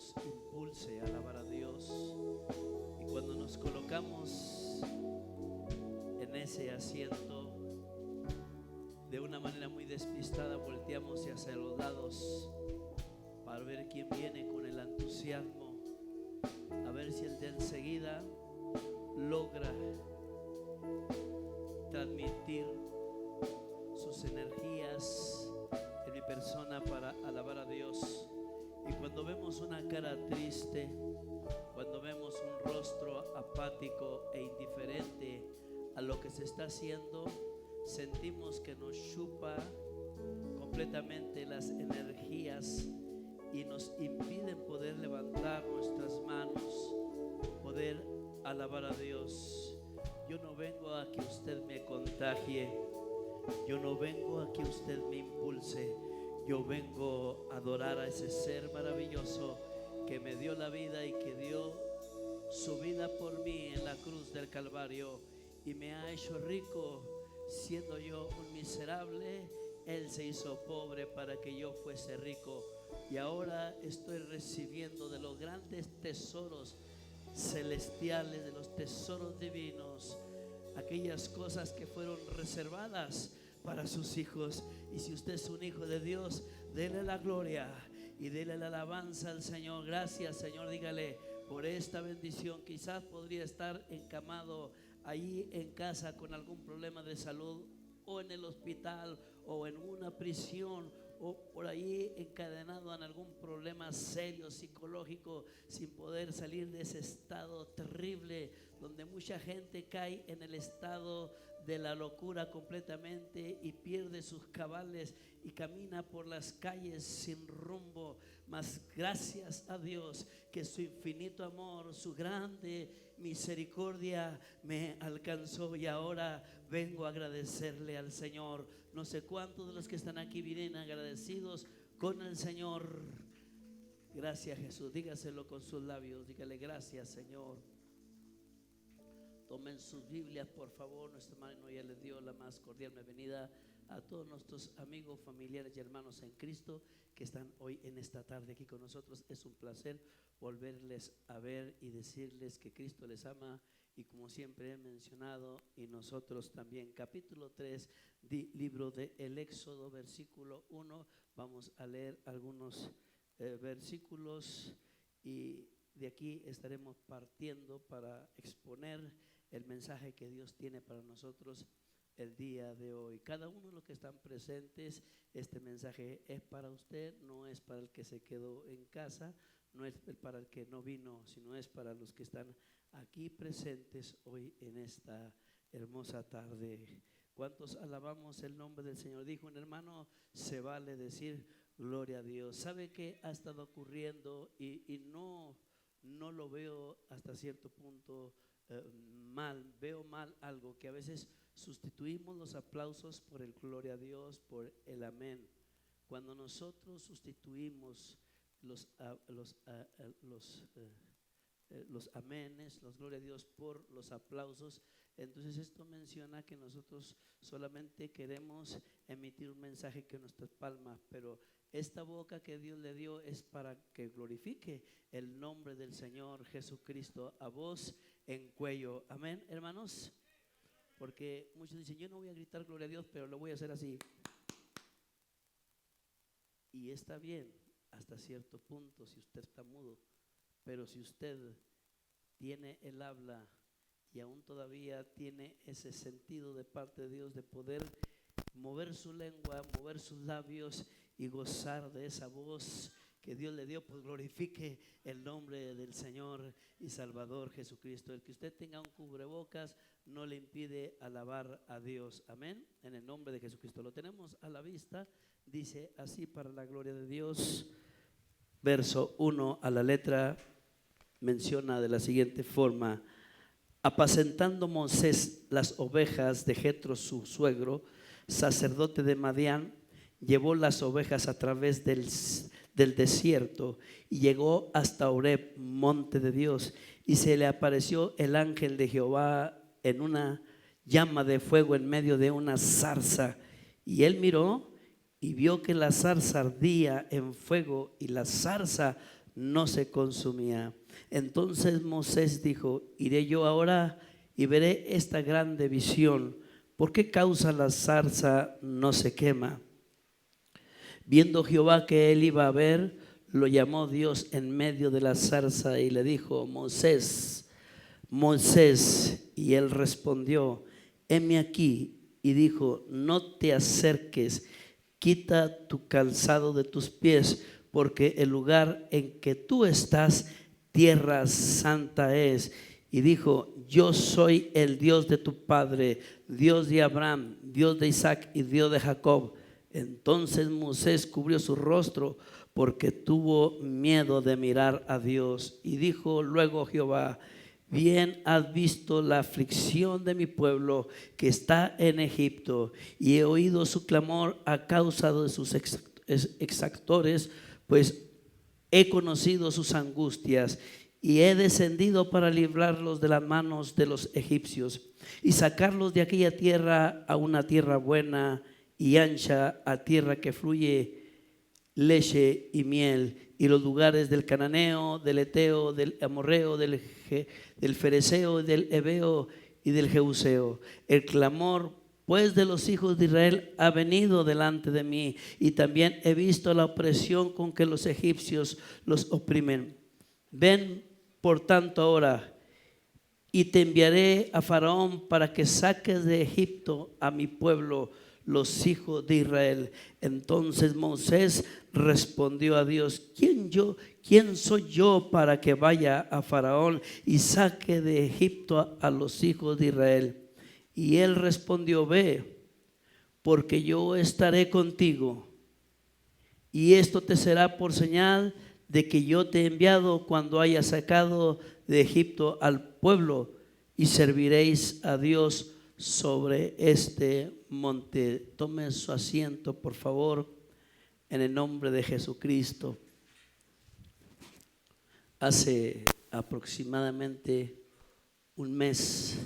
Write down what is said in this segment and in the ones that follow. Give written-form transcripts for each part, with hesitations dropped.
nos impulse a alabar a Dios. Y cuando nos colocamos en ese asiento, de una manera muy despistada, volteamos hacia los lados para ver quién viene con el entusiasmo, a ver si el de enseguida logra transmitir sus energías en mi persona para alabar a Dios. Y cuando vemos una cara triste, cuando vemos un rostro apático e indiferente a lo que se está haciendo, sentimos que nos chupa completamente las energías y nos impiden poder levantar nuestras manos, poder alabar a Dios. Yo no vengo a que usted me contagie, yo no vengo a que usted me impulse, yo vengo a adorar a ese ser maravilloso que me dio la vida y que dio su vida por mí en la cruz del Calvario y me ha hecho rico. Siendo yo un miserable, Él se hizo pobre para que yo fuese rico. Y ahora estoy recibiendo de los grandes tesoros celestiales, de los tesoros divinos, aquellas cosas que fueron reservadas para sus hijos. Y si usted es un hijo de Dios, dele la gloria y dele la alabanza al Señor. Gracias, Señor, dígale por esta bendición. Quizás podría estar encamado ahí en casa con algún problema de salud, o en el hospital, o en una prisión, o por ahí encadenado en algún problema serio psicológico, sin poder salir de ese estado terrible donde mucha gente cae en el estado de la locura completamente y pierde sus cabales y camina por las calles sin rumbo. Mas gracias a Dios que su infinito amor, su grande misericordia me alcanzó y ahora vengo a agradecerle al Señor. No sé cuántos de los que están aquí vienen agradecidos con el Señor. Gracias, Jesús. Dígaselo con sus labios. Dígale gracias, Señor. Tomen sus Biblias, por favor. Nuestra hermano ya les dio la más cordial bienvenida a todos nuestros amigos, familiares y hermanos en Cristo que están hoy en esta tarde aquí con nosotros. Es un placer volverles a ver y decirles que Cristo les ama, y como siempre he mencionado, y nosotros también. Capítulo 3, libro de el Éxodo, versículo 1. Vamos a leer algunos versículos y de aquí estaremos partiendo para exponer el mensaje que Dios tiene para nosotros el día de hoy. Cada uno de los que están presentes, este mensaje es para usted, no es para el que se quedó en casa, no es para el que no vino, sino es para los que están aquí presentes hoy en esta hermosa tarde. ¿Cuántos alabamos el nombre del Señor? Dijo un hermano, se vale decir gloria a Dios. ¿Sabe qué ha estado ocurriendo? Y no lo veo hasta cierto punto mal, veo mal algo, que a veces sustituimos los aplausos por el gloria a Dios, por el amén. Cuando nosotros sustituimos los aménes, los gloria a Dios por los aplausos, entonces esto menciona que nosotros solamente queremos emitir un mensaje que nuestras palmas, pero esta boca que Dios le dio es para que glorifique el nombre del Señor Jesucristo a voz en cuello. Amén, hermanos. Porque muchos dicen, yo no voy a gritar gloria a Dios, pero lo voy a hacer así. Y está bien hasta cierto punto si usted está mudo, pero si usted tiene el habla y aún todavía tiene ese sentido de parte de Dios de poder mover su lengua, mover sus labios y gozar de esa voz que Dios le dio, pues glorifique el nombre del Señor y Salvador Jesucristo. El que usted tenga un cubrebocas no le impide alabar a Dios. Amén. En el nombre de Jesucristo. Lo tenemos a la vista. Dice así para la gloria de Dios. Verso 1 a la letra menciona de la siguiente forma: apacentando Moisés las ovejas de Jetro su suegro, sacerdote de Madián, llevó las ovejas a través del desierto y llegó hasta Horeb, monte de Dios, y se le apareció el ángel de Jehová en una llama de fuego en medio de una zarza, y él miró y vio que la zarza ardía en fuego y la zarza no se consumía. Entonces Moisés dijo: iré yo ahora y veré esta grande visión. ¿Por qué causa la zarza no se quema? Viendo Jehová que él iba a ver, lo llamó Dios en medio de la zarza y le dijo: Moisés, Moisés. Y él respondió: heme aquí. Y dijo: no te acerques, quita tu calzado de tus pies, porque el lugar en que tú estás, tierra santa es. Y dijo: yo soy el Dios de tu padre, Dios de Abraham, Dios de Isaac y Dios de Jacob. Entonces Moisés cubrió su rostro porque tuvo miedo de mirar a Dios. Y dijo luego Jehová: bien has visto la aflicción de mi pueblo que está en Egipto, y he oído su clamor a causa de sus exactores, pues he conocido sus angustias, y he descendido para librarlos de las manos de los egipcios y sacarlos de aquella tierra a una tierra buena y ancha, a tierra que fluye leche y miel, y los lugares del cananeo, del eteo, del amorreo, del fereceo, del heveo y del jebuseo. El clamor pues de los hijos de Israel ha venido delante de mí, y también he visto la opresión con que los egipcios los oprimen. Ven por tanto ahora, y te enviaré a Faraón para que saques de Egipto a mi pueblo, los hijos de Israel. Entonces Moisés respondió a Dios: ¿Quién soy yo para que vaya a Faraón y saque de Egipto a los hijos de Israel? Y él respondió: ve, porque yo estaré contigo, y esto te será por señal de que yo te he enviado cuando haya sacado de Egipto al pueblo, y serviréis a Dios sobre este monte. Tome su asiento, por favor, en el nombre de Jesucristo. Hace aproximadamente un mes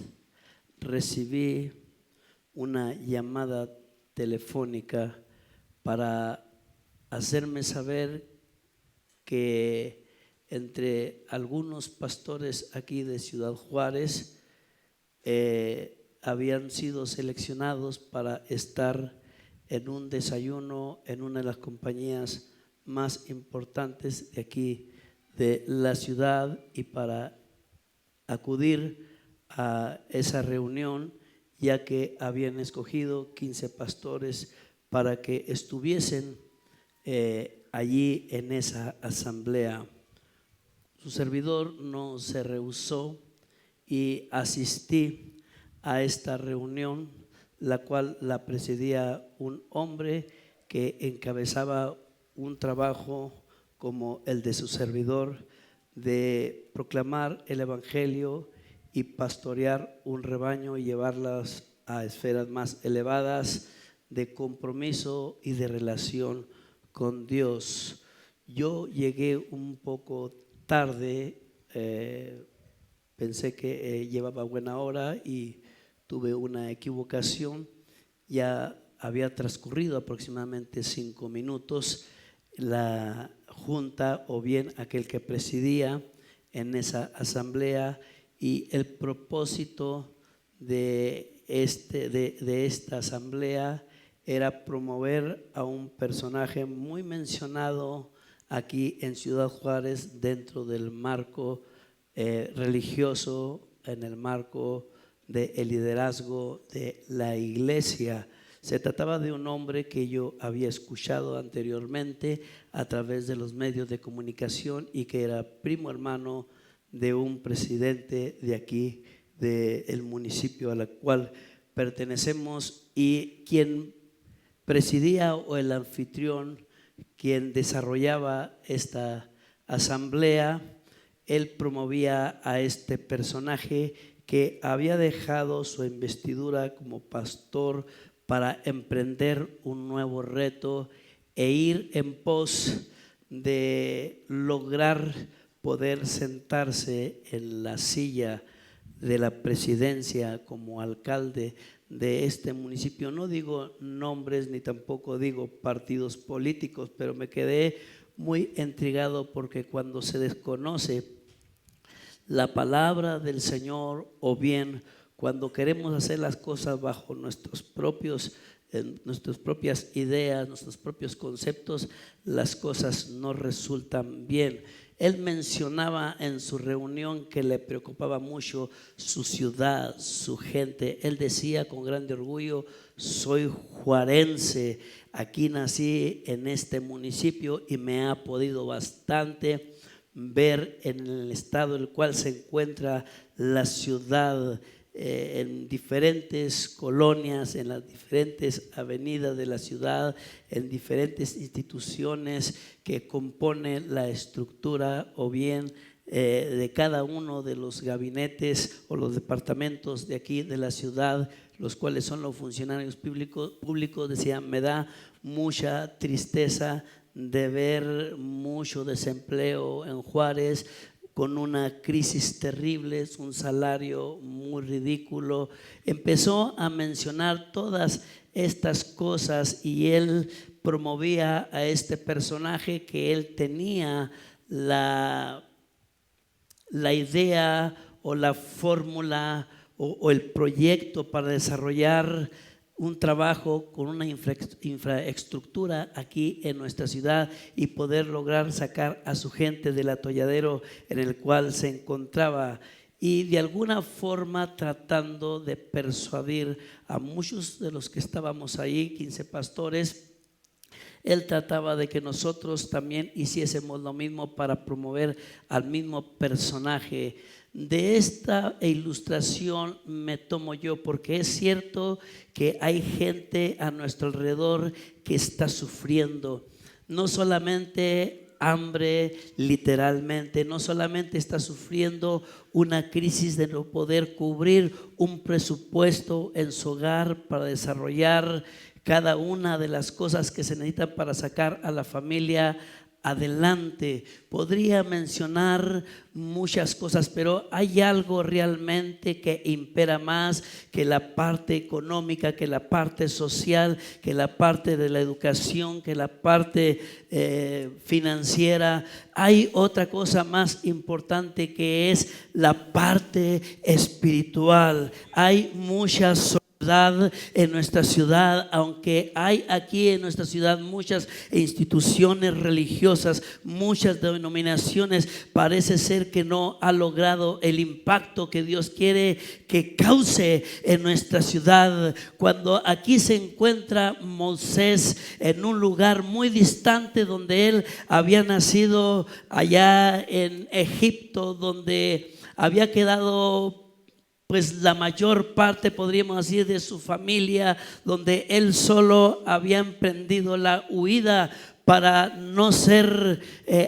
recibí una llamada telefónica para hacerme saber que entre algunos pastores aquí de Ciudad Juárez habían sido seleccionados para estar en un desayuno en una de las compañías más importantes de aquí de la ciudad, y para acudir a esa reunión, ya que habían escogido 15 pastores para que estuviesen allí en esa asamblea. Su servidor no se rehusó y asistí a esta reunión, la cual la presidía un hombre que encabezaba un trabajo como el de su servidor, de proclamar el evangelio y pastorear un rebaño y llevarlas a esferas más elevadas de compromiso y de relación con Dios. Yo llegué un poco tarde, pensé que llevaba buena hora y tuve una equivocación. Ya había transcurrido aproximadamente 5 minutos. La junta, o bien aquel que presidía en esa asamblea, y el propósito de esta asamblea era promover a un personaje muy mencionado aquí en Ciudad Juárez dentro del marco religioso, en el marco del liderazgo de la iglesia. Se trataba de un hombre que yo había escuchado anteriormente a través de los medios de comunicación, y que era primo hermano de un presidente de aquí, del municipio al cual pertenecemos, y quien presidía, o el anfitrión, quien desarrollaba esta asamblea. Él promovía a este personaje que había dejado su investidura como pastor para emprender un nuevo reto e ir en pos de lograr poder sentarse en la silla de la presidencia como alcalde de este municipio. No digo nombres ni tampoco digo partidos políticos, pero me quedé muy intrigado, porque cuando se desconoce la palabra del Señor, o bien cuando queremos hacer las cosas bajo nuestras propias ideas, nuestros propios conceptos, las cosas no resultan bien. Él mencionaba en su reunión que le preocupaba mucho su ciudad, su gente. Él decía con grande orgullo: soy juarense, aquí nací en este municipio y me ha podido bastante ver en el estado en el cual se encuentra la ciudad, en diferentes colonias, en las diferentes avenidas de la ciudad, en diferentes instituciones que componen la estructura, o bien de cada uno de los gabinetes o los departamentos de aquí de la ciudad, los cuales son los funcionarios públicos. Decía: me da mucha tristeza de ver mucho desempleo en Juárez, con una crisis terrible, es un salario muy ridículo. Empezó a mencionar todas estas cosas y él promovía a este personaje que él tenía la idea o la fórmula o el proyecto para desarrollar un trabajo con una infraestructura aquí en nuestra ciudad y poder lograr sacar a su gente del atolladero en el cual se encontraba, y de alguna forma tratando de persuadir a muchos de los que estábamos ahí, 15 pastores. Él trataba de que nosotros también hiciésemos lo mismo para promover al mismo personaje. De esta ilustración me tomo yo, porque es cierto que hay gente a nuestro alrededor que está sufriendo, no solamente hambre literalmente, no solamente está sufriendo una crisis de no poder cubrir un presupuesto en su hogar para desarrollar cada una de las cosas que se necesitan para sacar a la familia adelante. Podría mencionar muchas cosas, pero hay algo realmente que impera más que la parte económica, que la parte social, que la parte de la educación, que la parte financiera. Hay otra cosa más importante, que es la parte espiritual. Hay muchas en nuestra ciudad, aunque hay aquí en nuestra ciudad muchas instituciones religiosas, muchas denominaciones, parece ser que no ha logrado el impacto que Dios quiere que cause en nuestra ciudad. Cuando aquí se encuentra Moisés en un lugar muy distante donde él había nacido, allá en Egipto, donde había quedado pues la mayor parte, podríamos decir, de su familia, donde él solo había emprendido la huida para no ser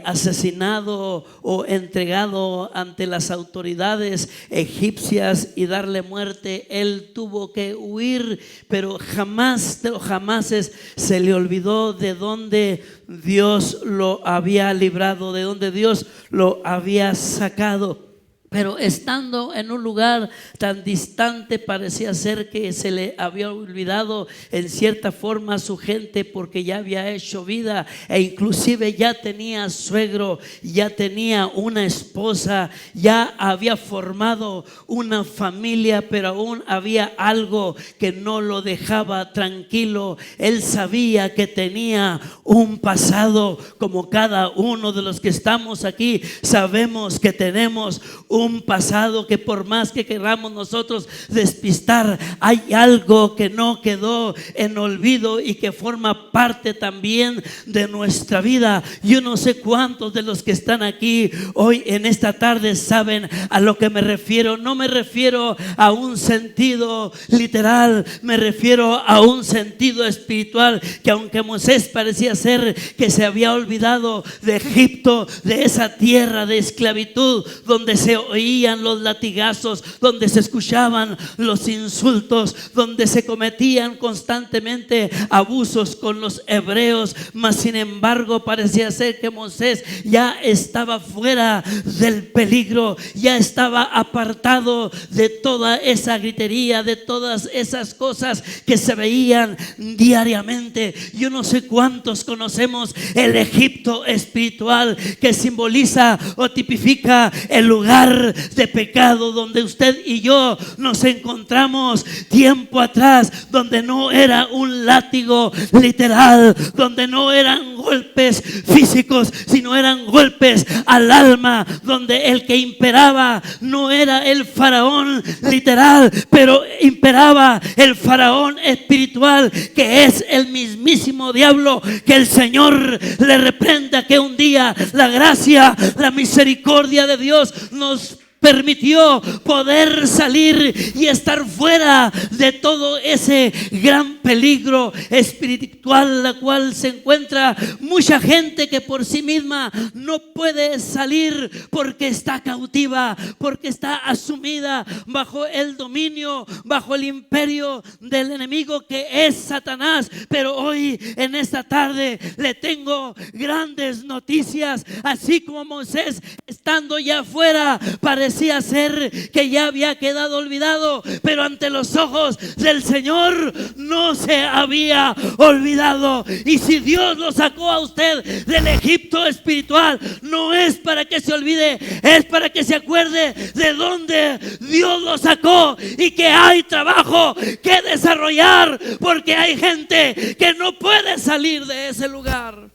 asesinado o entregado ante las autoridades egipcias y darle muerte. Él tuvo que huir, pero jamás de los jamases se le olvidó de dónde Dios lo había librado, de dónde Dios lo había sacado. Pero estando en un lugar tan distante, parecía ser que se le había olvidado en cierta forma a su gente, porque ya había hecho vida e inclusive ya tenía suegro, ya tenía una esposa, ya había formado una familia, pero aún había algo que no lo dejaba tranquilo. Él sabía que tenía un pasado, como cada uno de los que estamos aquí sabemos que tenemos un pasado que por más que queramos nosotros despistar, hay algo que no quedó en olvido y que forma parte también de nuestra vida. Yo no sé cuántos de los que están aquí hoy en esta tarde saben a lo que me refiero. No me refiero a un sentido literal, me refiero a un sentido espiritual, que aunque Moisés parecía ser que se había olvidado de Egipto, de esa tierra de esclavitud donde se oían los latigazos, donde se escuchaban los insultos, donde se cometían constantemente abusos con los hebreos. Mas sin embargo parecía ser que Moisés ya estaba fuera del peligro, ya estaba apartado de toda esa gritería, de todas esas cosas que se veían diariamente. Yo no sé cuántos conocemos el Egipto espiritual, que simboliza o tipifica el lugar de pecado donde usted y yo nos encontramos tiempo atrás, donde no era un látigo literal, donde no eran golpes físicos, sino eran golpes al alma, donde el que imperaba no era el faraón literal, pero imperaba el faraón espiritual, que es el mismísimo diablo. Que el Señor le reprenda, que un día la gracia, la misericordia de Dios nos permitió poder salir y estar fuera de todo ese gran peligro espiritual, la cual se encuentra mucha gente que por sí misma no puede salir porque está cautiva, porque está asumida bajo el dominio, bajo el imperio del enemigo, que es Satanás. Pero hoy en esta tarde le tengo grandes noticias. Así como Moisés, estando ya fuera, parecía ser que ya había quedado olvidado, pero ante los ojos del Señor no se había olvidado. Y si Dios lo sacó a usted del Egipto espiritual, no es para que se olvide, es para que se acuerde de dónde Dios lo sacó, y que hay trabajo que desarrollar, porque hay gente que no puede salir de ese lugar.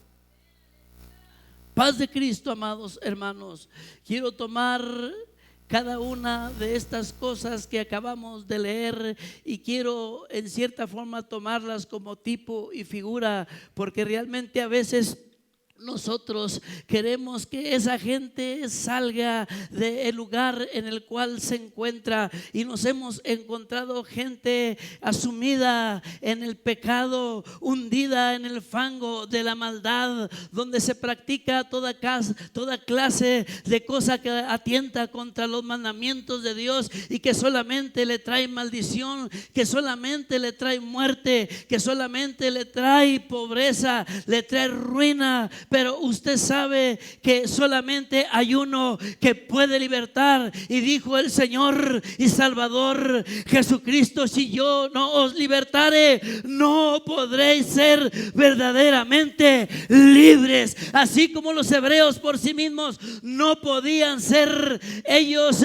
Paz de Cristo, amados hermanos. Quiero tomar cada una de estas cosas que acabamos de leer y quiero en cierta forma tomarlas como tipo y figura, porque realmente a veces nosotros queremos que esa gente salga del lugar en el cual se encuentra, y nos hemos encontrado gente asumida en el pecado, hundida en el fango de la maldad, donde se practica toda clase de cosa que atienta contra los mandamientos de Dios, y que solamente le trae maldición, que solamente le trae muerte, que solamente le trae pobreza, le trae ruina. Pero usted sabe que solamente hay uno que puede libertar, y dijo el Señor y Salvador Jesucristo: si yo no os libertare, no podréis ser verdaderamente libres. Así como los hebreos por sí mismos no podían ser ellos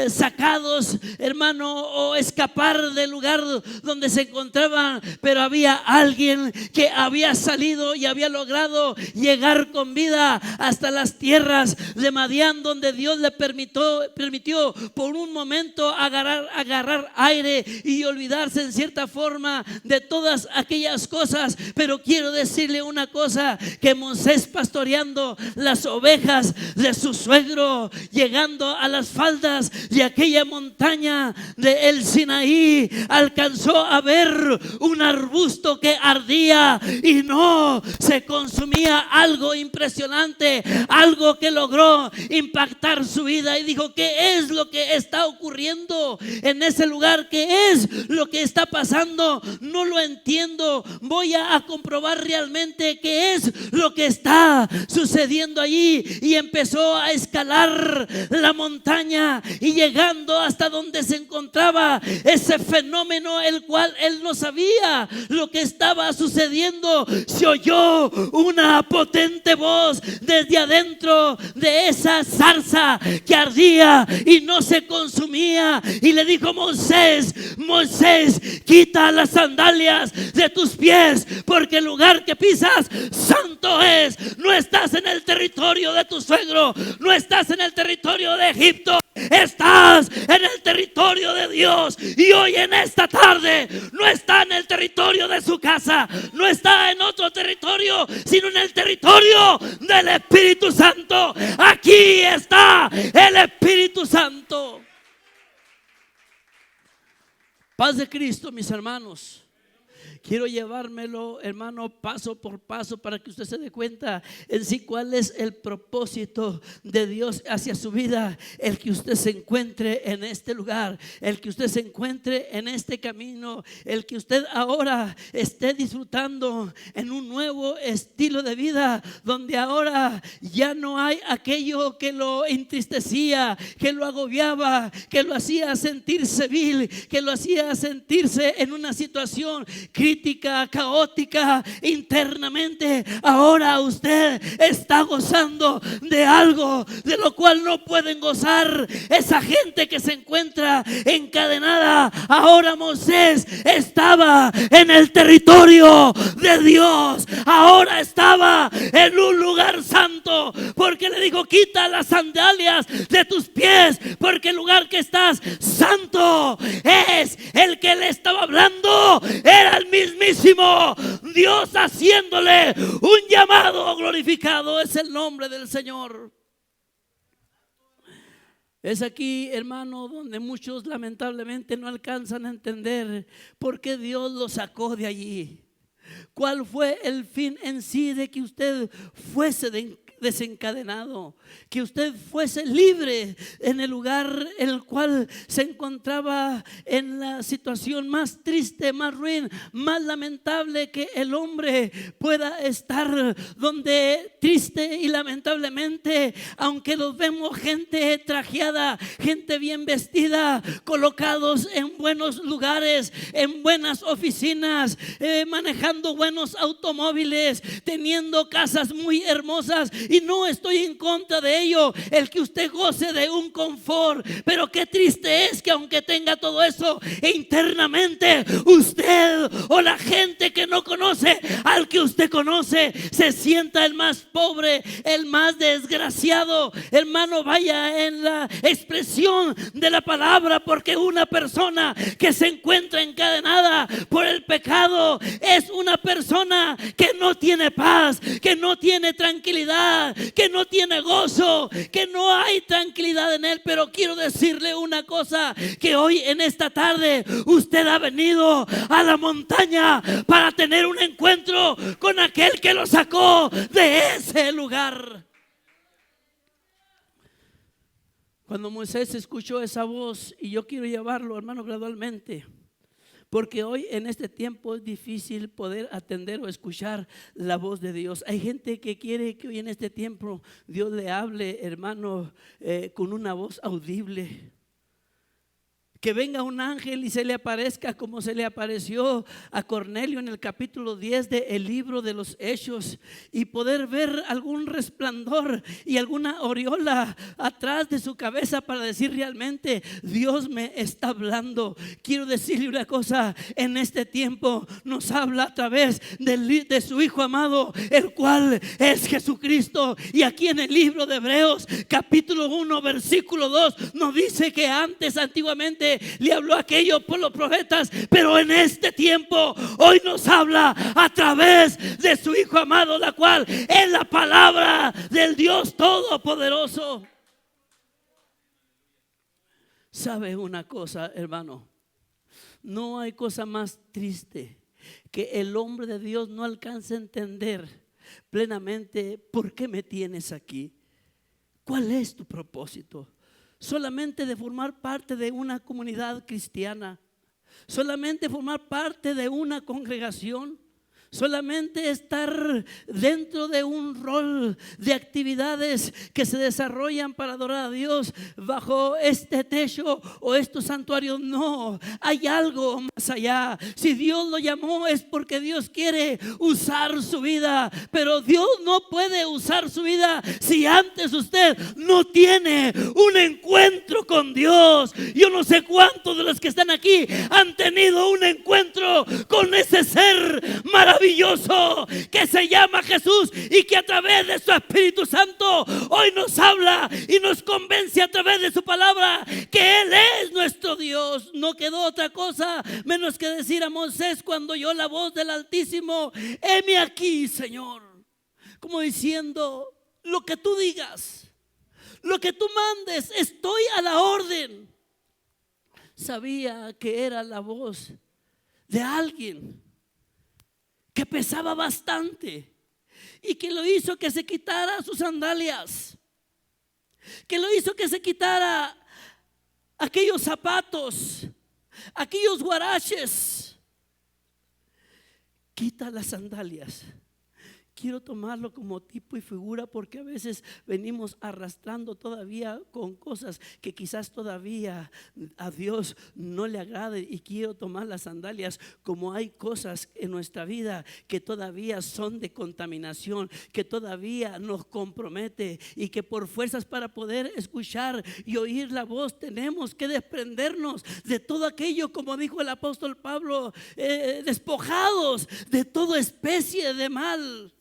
sacados, hermano, o escapar del lugar donde se encontraban, pero había alguien que había salido y había logrado llegar con vida hasta las tierras de Madián, donde Dios le permitió por un momento agarrar aire y olvidarse en cierta forma de todas aquellas cosas. Pero quiero decirle una cosa, que Moisés, pastoreando las ovejas de su suegro, llegando a las faldas de aquella montaña de el Sinaí, alcanzó a ver un arbusto que ardía y no se consumía. Algo impresionante, algo que logró impactar su vida, y dijo: ¿qué es lo que está ocurriendo en ese lugar? ¿Qué es lo que está pasando? No lo entiendo. Voy a comprobar realmente qué es lo que está sucediendo allí. Y empezó a escalar la montaña, y llegando hasta donde se encontraba ese fenómeno, el cual él no sabía lo que estaba sucediendo, se oyó una potente voz desde adentro de esa zarza que ardía y no se consumía, y le dijo: Moisés, Moisés, quita las sandalias de tus pies, porque el lugar que pisas santo es. No estás en el territorio de tu suegro, no estás en el territorio de Egipto, estás en el territorio de Dios. Y hoy en esta tarde no está en el territorio de su casa, no está en otro territorio, sino en el territorio del Espíritu Santo. Aquí está el Espíritu Santo. Paz de Cristo, mis hermanos. Quiero llevármelo, hermano, paso por paso para que usted se dé cuenta en sí cuál es el propósito de Dios hacia su vida. El que usted se encuentre en este lugar, el que usted se encuentre en este camino, el que usted ahora esté disfrutando en un nuevo estilo de vida, donde ahora ya no hay aquello que lo entristecía, que lo agobiaba, que lo hacía sentirse vil, que lo hacía sentirse en una situación crítica, caótica internamente. Ahora usted está gozando de algo de lo cual no pueden gozar esa gente que se encuentra encadenada. Ahora Moisés estaba en el territorio de Dios, ahora estaba en un lugar santo, porque le dijo: quita las sandalias de tus pies, porque el lugar que estás santo. Es el que le estaba hablando, era el mismísimo Dios haciéndole un llamado. Glorificado es el nombre del Señor. Es aquí, hermano, donde muchos lamentablemente no alcanzan a entender por qué Dios lo sacó de allí. ¿Cuál fue el fin en sí de que usted fuese desencadenado, que usted fuese libre en el lugar en el cual se encontraba, en la situación más triste, más ruin, más lamentable que el hombre pueda estar, donde triste y lamentablemente, aunque los vemos gente trajeada, gente bien vestida, colocados en buenos lugares, en buenas oficinas, manejando buenos automóviles, teniendo casas muy hermosas, y no estoy en contra de ello, el que usted goce de un confort, pero qué triste es que aunque tenga todo eso, internamente usted o la gente que no conoce al que usted conoce se sienta el más pobre, el más desgraciado. Hermano, vaya en la expresión de la palabra, porque una persona que se encuentra encadenada por el pecado es una persona que no tiene paz, que no tiene tranquilidad, que no tiene gozo, que no hay tranquilidad en él. Pero quiero decirle una cosa, que hoy en esta tarde usted ha venido a la montaña para tener un encuentro con aquel que lo sacó de ese lugar. Cuando Moisés escuchó esa voz, y yo quiero llevarlo, hermano, gradualmente, porque hoy en este tiempo es difícil poder atender o escuchar la voz de Dios. Hay gente que quiere que hoy en este tiempo Dios le hable, hermano, con una voz audible. Que venga un ángel y se le aparezca como se le apareció a Cornelio en el capítulo 10 del libro de los Hechos, y poder ver algún resplandor y alguna aureola atrás de su cabeza para decir: realmente Dios me está hablando. Quiero decirle una cosa, en este tiempo nos habla a través de su Hijo amado, el cual es Jesucristo. Y aquí en el libro de Hebreos capítulo 1 versículo 2 nos dice que antes, antiguamente, le habló aquello por los profetas, pero en este tiempo hoy nos habla a través de su Hijo amado, la cual es la palabra del Dios Todopoderoso. ¿Sabe una cosa, hermano? No hay cosa más triste que el hombre de Dios no alcance a entender plenamente por qué me tienes aquí. ¿Cuál es tu propósito? Solamente de formar parte de una comunidad cristiana, solamente formar parte de una congregación, solamente estar dentro de un rol de actividades que se desarrollan para adorar a Dios bajo este techo o estos santuarios. No, hay algo más allá. Si Dios lo llamó es porque Dios quiere usar su vida, pero Dios no puede usar su vida si antes usted no tiene un encuentro con Dios. Yo no sé cuántos de los que están aquí han tenido un encuentro con ese ser maravilloso que se llama Jesús, y que a través de su Espíritu Santo hoy nos habla y nos convence a través de su palabra que Él es nuestro Dios. No quedó otra cosa menos que decir a Moisés cuando oyó la voz del Altísimo: heme aquí, Señor. Como diciendo: lo que tú digas, lo que tú mandes, estoy a la orden. Sabía que era la voz de alguien que pesaba bastante y que lo hizo que se quitara sus sandalias, que lo hizo que se quitara aquellos zapatos, aquellos guaraches. Quita las sandalias. Quiero tomarlo como tipo y figura, porque a veces venimos arrastrando todavía con cosas que quizás todavía a Dios no le agrade, y quiero tomar las sandalias como hay cosas en nuestra vida que todavía son de contaminación, que todavía nos compromete, y que por fuerzas para poder escuchar y oír la voz tenemos que desprendernos de todo aquello, como dijo el apóstol Pablo, despojados de toda especie de mal.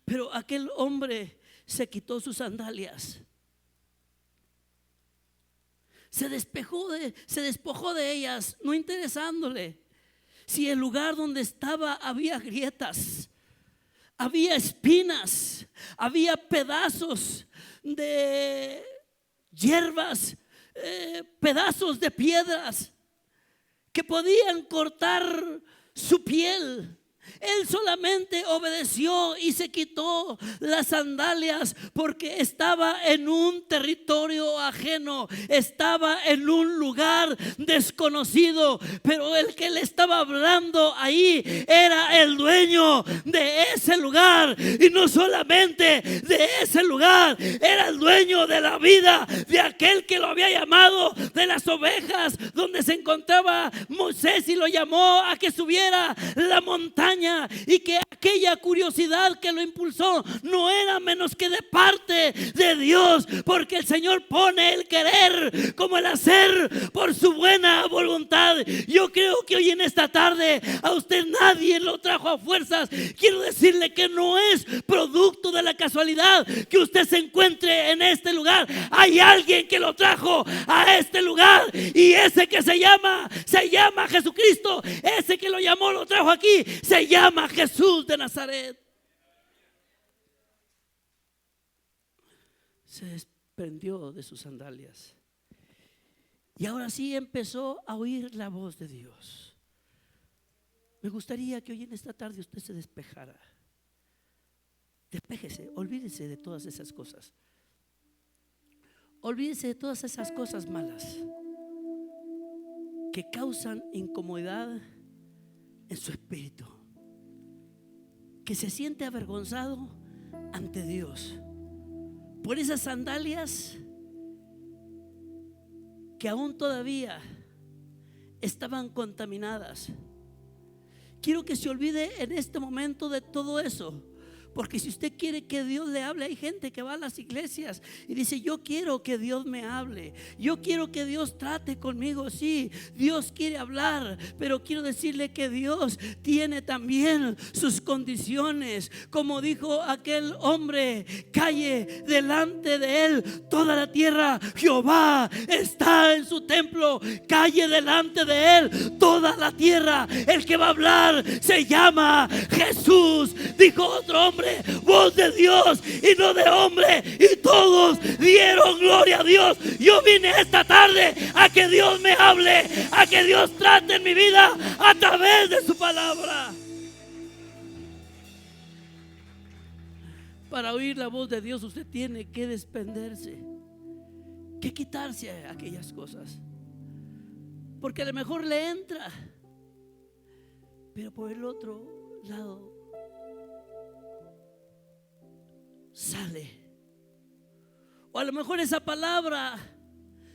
Pero aquel hombre se quitó sus sandalias, se despojó de ellas, no interesándole si el lugar donde estaba había grietas, había espinas, había pedazos de hierbas, pedazos de piedras que podían cortar su piel. Él solamente obedeció y se quitó las sandalias porque estaba en un territorio ajeno, estaba en un lugar desconocido, pero el que le estaba hablando ahí era el dueño de ese lugar, y no solamente de ese lugar, era el dueño de la vida de aquel que lo había llamado de las ovejas donde se encontraba Moisés, y lo llamó a que subiera la montaña, y que aquella curiosidad que lo impulsó no era menos que de parte de Dios, porque el Señor pone el querer como el hacer por su buena voluntad. Yo creo que hoy en esta tarde a usted nadie lo trajo a fuerzas. Quiero decirle que no es producto de la casualidad que usted se encuentre en este lugar. Hay alguien que lo trajo a este lugar, y ese que se llama Jesucristo. Ese que lo llamó, lo trajo aquí, se llama Jesús de Nazaret. Se desprendió de sus sandalias y ahora sí empezó a oír la voz de Dios. Me gustaría que hoy en esta tarde usted se despejara. Despéjese, olvídese de todas esas cosas. Olvídese de todas esas cosas malas que causan incomodidad en su espíritu, que se siente avergonzado ante Dios por esas sandalias que aún todavía estaban contaminadas. Quiero que se olvide en este momento de todo eso, porque si usted quiere que Dios le hable, hay gente que va a las iglesias y dice: yo quiero que Dios me hable, yo quiero que Dios trate conmigo. Sí, Dios quiere hablar, pero quiero decirle que Dios tiene también sus condiciones. Como dijo aquel hombre: calle delante de él toda la tierra, Jehová está en su templo. Calle delante de él toda la tierra. El que va a hablar se llama Jesús. Dijo otro hombre: voz de Dios y no de hombre, y todos dieron gloria a Dios. Yo vine esta tarde a que Dios me hable, a que Dios trate en mi vida a través de su palabra. Para oír la voz de Dios usted tiene que desprenderse, que quitarse aquellas cosas, porque a lo mejor le entra, pero por el otro lado sale. O a lo mejor esa palabra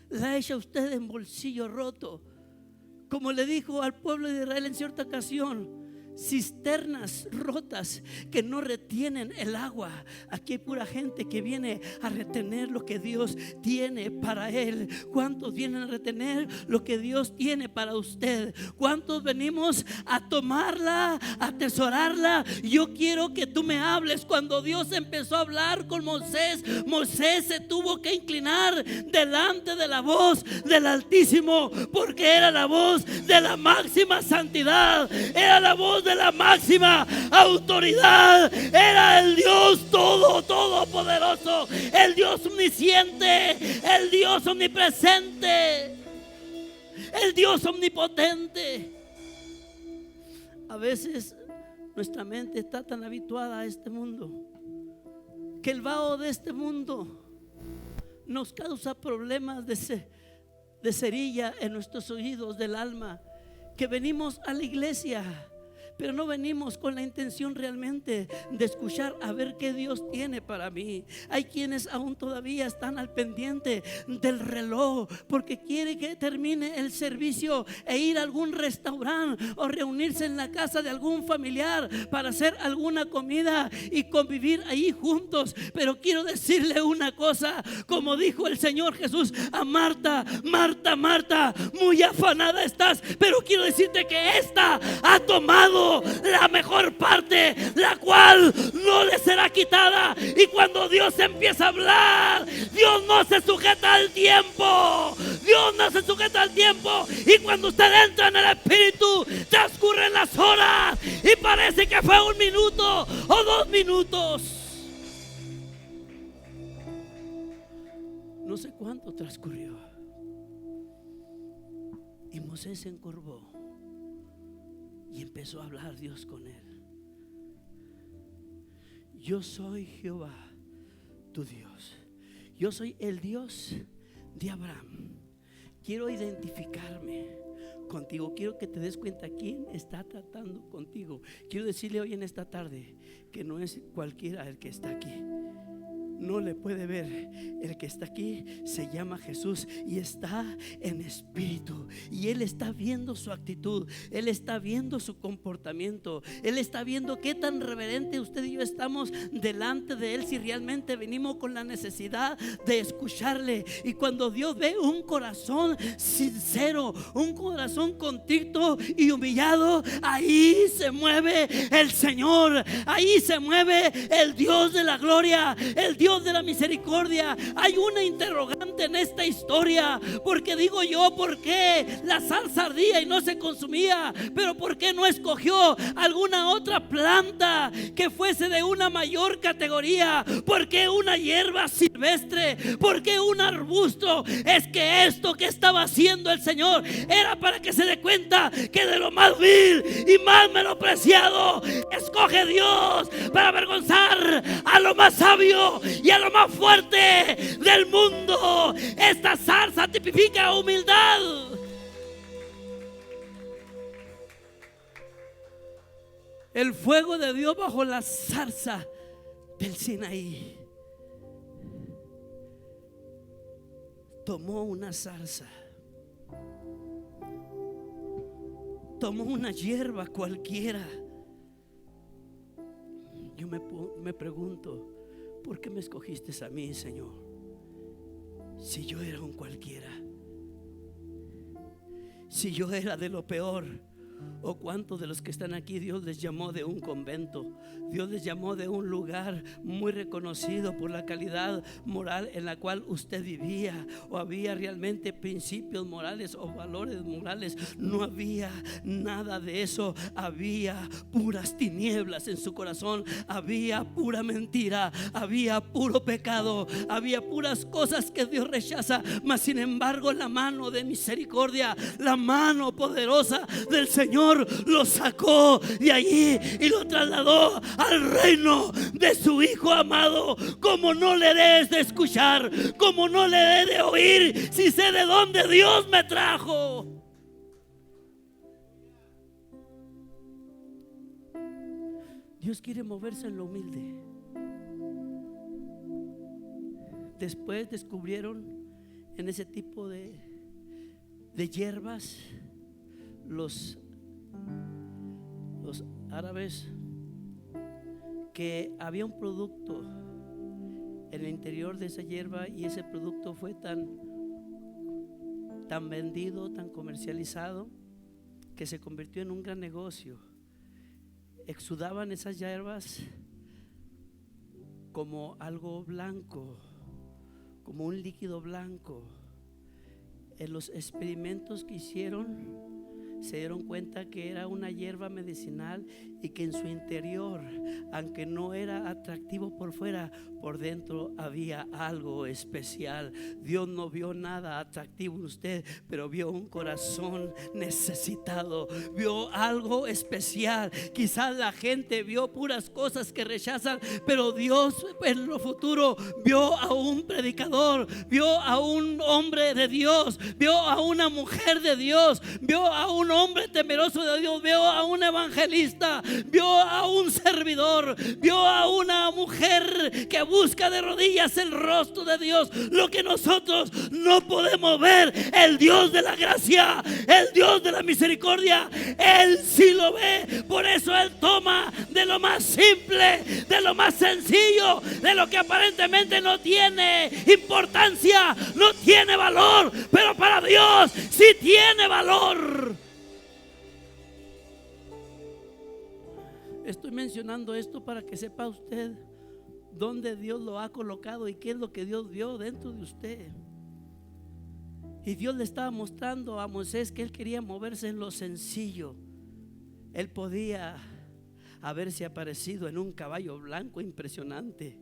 la echa usted en bolsillo roto, como le dijo al pueblo de Israel en cierta ocasión: cisternas rotas que no retienen el agua. Aquí hay pura gente que viene a retener lo que Dios tiene para él. ¿Cuántos vienen a retener lo que Dios tiene para usted? ¿Cuántos venimos a tomarla, a atesorarla? Yo quiero que tú me hables. Cuando Dios empezó a hablar con Moisés, Moisés se tuvo que inclinar delante de la voz del Altísimo, porque era la voz de la máxima santidad, era la voz de la máxima autoridad, era el Dios todopoderoso, el Dios omnisciente, el Dios omnipresente, el Dios omnipotente. A veces Nuestra mente está tan habituada a este mundo que el vaho de este mundo nos causa problemas de cerilla en nuestros oídos del alma, que venimos a la iglesia, pero no venimos con la intención realmente de escuchar a ver qué Dios tiene para mí. Hay quienes aún todavía están al pendiente del reloj porque quiere que termine el servicio e ir a algún restaurante o reunirse en la casa de algún familiar para hacer alguna comida y convivir ahí juntos. Pero quiero decirle una cosa, como dijo el Señor Jesús a Marta: Marta, Marta, muy afanada estás, pero quiero decirte que esta ha tomado la mejor parte, la cual no le será quitada. Y cuando Dios empieza a hablar, Dios no se sujeta al tiempo. Dios no se sujeta al tiempo. Y cuando usted entra en el Espíritu, transcurren las horas y parece que fue 1 minuto o 2 minutos. No sé cuánto transcurrió. Y Moisés se encorvó y empezó a hablar Dios con él. Yo soy Jehová, tu Dios. Yo soy el Dios de Abraham. Quiero identificarme contigo. Quiero que te des cuenta quién está tratando contigo. Quiero decirle hoy en esta tarde que no es cualquiera el que está aquí. No le puede ver. El que está aquí se llama Jesús y está en espíritu. Y Él está viendo su actitud. Él está viendo su comportamiento. Él está viendo qué tan reverente usted y yo estamos delante de Él, si realmente venimos con la necesidad de escucharle. Y cuando Dios ve un corazón sincero, un corazón contrito y humillado, ahí se mueve el Señor. Ahí se mueve el Dios de la gloria, el Dios de la misericordia. Hay una interrogante en esta historia, porque digo yo, ¿por qué la salsa ardía y no se consumía? Pero ¿por qué no escogió alguna otra planta que fuese de una mayor categoría? ¿Por qué una hierba silvestre? ¿Por qué un arbusto? Es que esto que estaba haciendo el Señor era para que se dé cuenta que de lo más vil y más menospreciado escoge Dios para avergonzar a lo más sabio y a lo más fuerte del mundo. Esta zarza tipifica humildad. El fuego de Dios bajo la zarza del Sinaí. Tomó una zarza, tomó una hierba cualquiera. Yo me pregunto, ¿por qué me escogiste a mí, Señor? Si yo era un cualquiera, si yo era de lo peor. ¿O cuántos de los que están aquí Dios les llamó de un convento? Dios les llamó de un lugar muy reconocido por la calidad moral en la cual usted vivía, o había realmente principios morales o valores morales. No había nada de eso. Había puras tinieblas en su corazón, había pura mentira, había puro pecado, había puras cosas que Dios rechaza. Mas sin embargo, la mano de misericordia, la mano poderosa del Señor lo sacó de allí y lo trasladó al reino de su Hijo amado. Como no le des de escuchar, como no le dé de oír, si sé de dónde Dios me trajo. Dios quiere moverse en lo humilde. Después descubrieron en ese tipo de hierbas los árabes que había un producto en el interior de esa hierba, y ese producto fue tan vendido, tan comercializado, que se convirtió en un gran negocio. Exudaban esas hierbas como algo blanco, como un líquido blanco. En los experimentos que hicieron, se dieron cuenta que era una hierba medicinal y que en su interior, aunque no era atractivo por fuera, por dentro había algo especial. Dios no vio nada atractivo en usted, pero vio un corazón necesitado, vio algo especial. Quizás la gente vio puras cosas que rechazan, pero Dios en lo futuro vio a un predicador, vio a un hombre de Dios, vio a una mujer de Dios, vio a un hombre temeroso de Dios, vio a un evangelista, vio a un servidor, vio a una mujer que busca de rodillas el rostro de Dios. Lo que nosotros no podemos ver, el Dios de la gracia, el Dios de la misericordia, Él sí lo ve. Por eso Él toma de lo más simple, de lo más sencillo, de lo que aparentemente no tiene importancia, no tiene valor, pero para Dios sí tiene valor. Estoy mencionando esto para que sepa usted dónde Dios lo ha colocado y qué es lo que Dios vio dentro de usted. Y Dios le estaba mostrando a Moisés que él quería moverse en lo sencillo. Él podía haberse aparecido en un caballo blanco impresionante.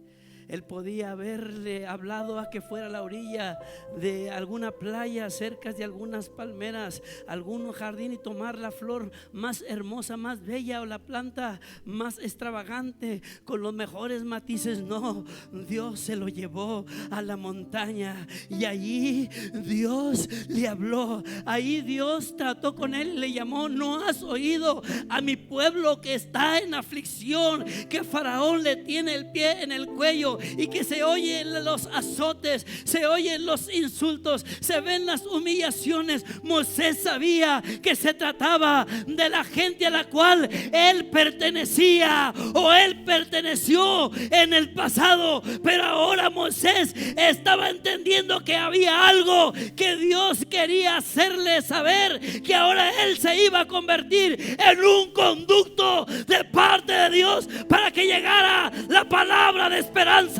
Él podía haberle hablado a que fuera a la orilla de alguna playa, cerca de algunas palmeras, algún jardín, y tomar la flor más hermosa, más bella, o la planta más extravagante con los mejores matices. No, Dios se lo llevó a la montaña y allí Dios le habló. Ahí Dios trató con él y le llamó. ¿No has oído a mi pueblo que está en aflicción, que Faraón le tiene el pie en el cuello y que se oyen los azotes, se oyen los insultos, se ven las humillaciones? Moisés sabía que se trataba de la gente a la cual él pertenecía o él perteneció en el pasado, pero ahora Moisés estaba entendiendo que había algo que Dios quería hacerle saber, que ahora él se iba a convertir en un conducto de parte de Dios para que llegara la palabra de esperanza,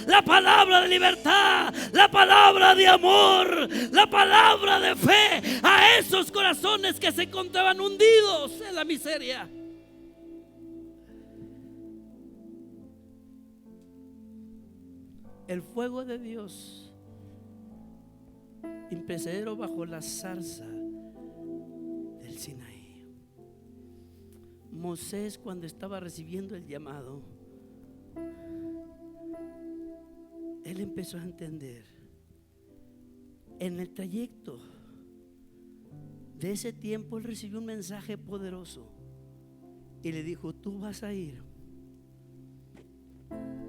la palabra de libertad, la palabra de amor, la palabra de fe a esos corazones que se encontraban hundidos en la miseria. El fuego de Dios imperecedero bajo la zarza del Sinaí. Moisés, cuando estaba recibiendo el llamado, él empezó a entender. En el trayecto de ese tiempo, él recibió un mensaje poderoso y le dijo: tú vas a ir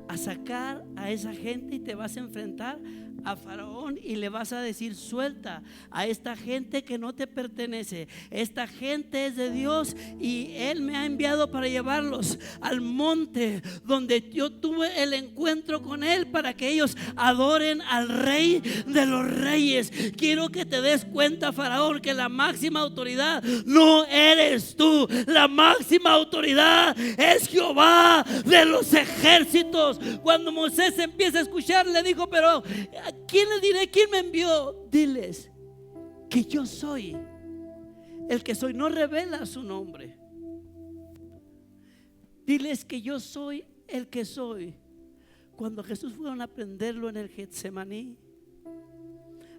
a sacar a esa gente y te vas a enfrentar a Faraón y le vas a decir: suelta a esta gente que no te pertenece. Esta gente es de Dios y Él me ha enviado para llevarlos al monte donde yo tuve el encuentro con Él, para que ellos adoren al Rey de los Reyes. Quiero que te des cuenta, Faraón, que la máxima autoridad no eres tú. La máxima autoridad es Jehová de los ejércitos. Cuando Moisés empieza a escuchar, le dijo: pero ¿a quién le diré? ¿Quién me envió? Diles que yo soy el que soy. No revela su nombre. Diles que yo soy el que soy. Cuando Jesús fueron a prenderlo en el Getsemaní,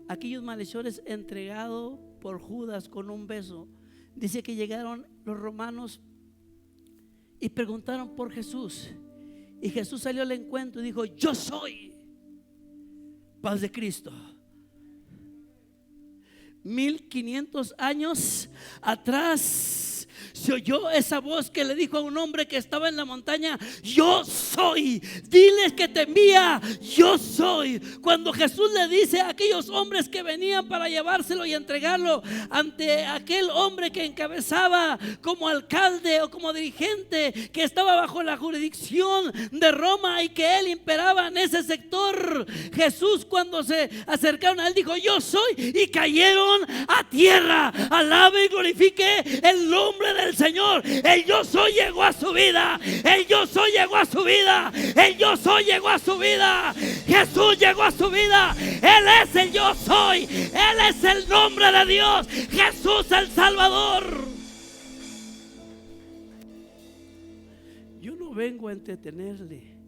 aquellos malhechores entregados por Judas con un beso, dice que llegaron los romanos y preguntaron por Jesús. Y Jesús salió al encuentro y dijo: yo soy. Paz de Cristo. 1500 años atrás se oyó esa voz que le dijo a un hombre que estaba en la montaña: yo soy. Diles que te envía, yo soy. Cuando Jesús le dice a aquellos hombres que venían para llevárselo y entregarlo ante aquel hombre que encabezaba como alcalde o como dirigente, que estaba bajo la jurisdicción de Roma y que él imperaba en ese sector, Jesús, cuando se acercaron a él, dijo: yo soy. Y cayeron a tierra. Alabe y glorifique el nombre del del Señor. El yo soy llegó a su vida. El yo soy llegó a su vida. El yo soy llegó a su vida. Jesús llegó a su vida. Él es el yo soy. Él es el nombre de Dios. Jesús el Salvador. Yo no vengo a entretenerle.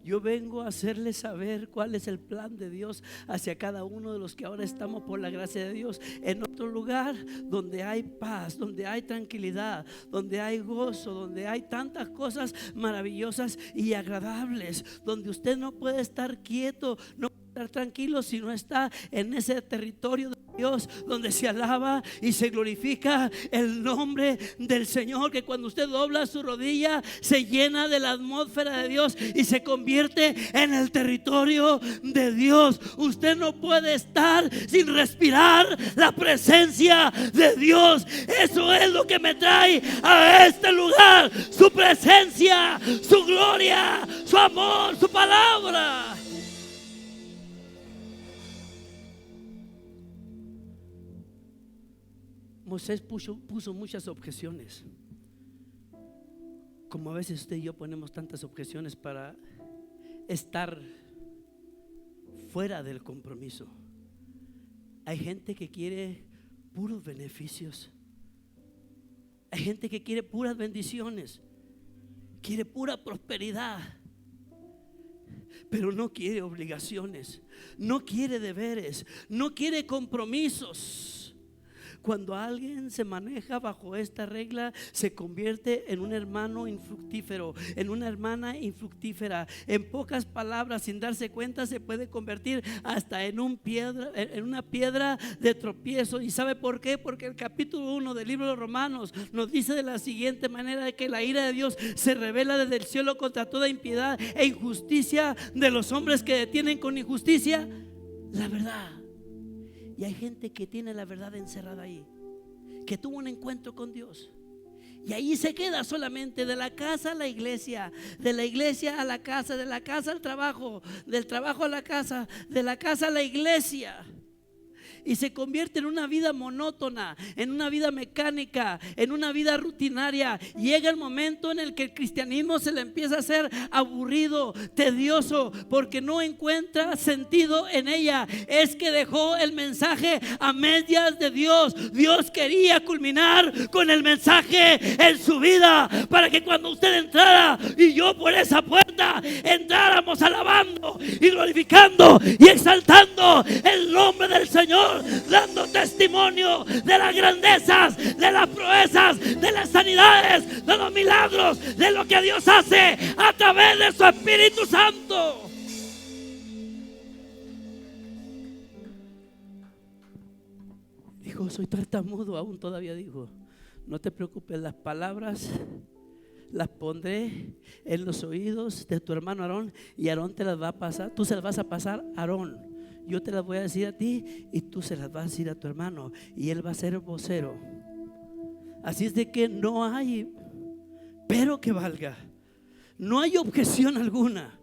Yo vengo a hacerle saber cuál es el plan de Dios hacia cada uno de los que ahora estamos por la gracia de Dios en otro lugar donde hay paz, donde hay tranquilidad, donde hay gozo, donde hay tantas cosas maravillosas y agradables, donde usted no puede estar quieto, no puede estar tranquilo si no está en ese territorio de Dios, donde se alaba y se glorifica el nombre del Señor, que cuando usted dobla su rodilla se llena de la atmósfera de Dios y se convierte en el territorio de Dios. Usted no puede estar sin respirar la presencia de Dios. Eso es lo que me trae a este lugar: su presencia, su gloria, su amor, su palabra. Moisés puso muchas objeciones, como a veces usted y yo ponemos tantas objeciones para estar fuera del compromiso. Hay gente que quiere puros beneficios. Hay gente que quiere puras bendiciones, quiere pura prosperidad, pero no quiere obligaciones, no quiere deberes, no quiere compromisos. Cuando alguien se maneja bajo esta regla, se convierte en un hermano infructífero, en una hermana infructífera. En pocas palabras, sin darse cuenta, se puede convertir hasta en una piedra de tropiezo. ¿Y sabe por qué? Porque el capítulo 1 del libro de Romanos nos dice de la siguiente manera: que la ira de Dios se revela desde el cielo contra toda impiedad e injusticia de los hombres que detienen con injusticia la verdad. Y hay gente que tiene la verdad encerrada ahí, que tuvo un encuentro con Dios y ahí se queda solamente, de la casa a la iglesia, de la iglesia a la casa, de la casa al trabajo, del trabajo a la casa, de la casa a la iglesia. Y se convierte en una vida monótona, en una vida mecánica, en una vida rutinaria. Llega el momento en el que el cristianismo se le empieza a hacer aburrido, tedioso, porque no encuentra sentido en ella. Es que dejó el mensaje a medias de Dios. Dios quería culminar con el mensaje en su vida, para que cuando usted entrara y yo por esa puerta entráramos alabando y glorificando y exaltando el nombre del Señor, dando testimonio de las grandezas, de las proezas, de las sanidades, de los milagros, de lo que Dios hace a través de su Espíritu Santo. Dijo: soy tartamudo aún todavía. Dijo: no te preocupes, las palabras las pondré en los oídos de tu hermano Aarón, y Aarón te las va a pasar, tú se las vas a pasar a Aarón. Yo te las voy a decir a ti y tú se las vas a decir a tu hermano, y él va a ser el vocero. Así es de que no hay pero que valga, no hay objeción alguna.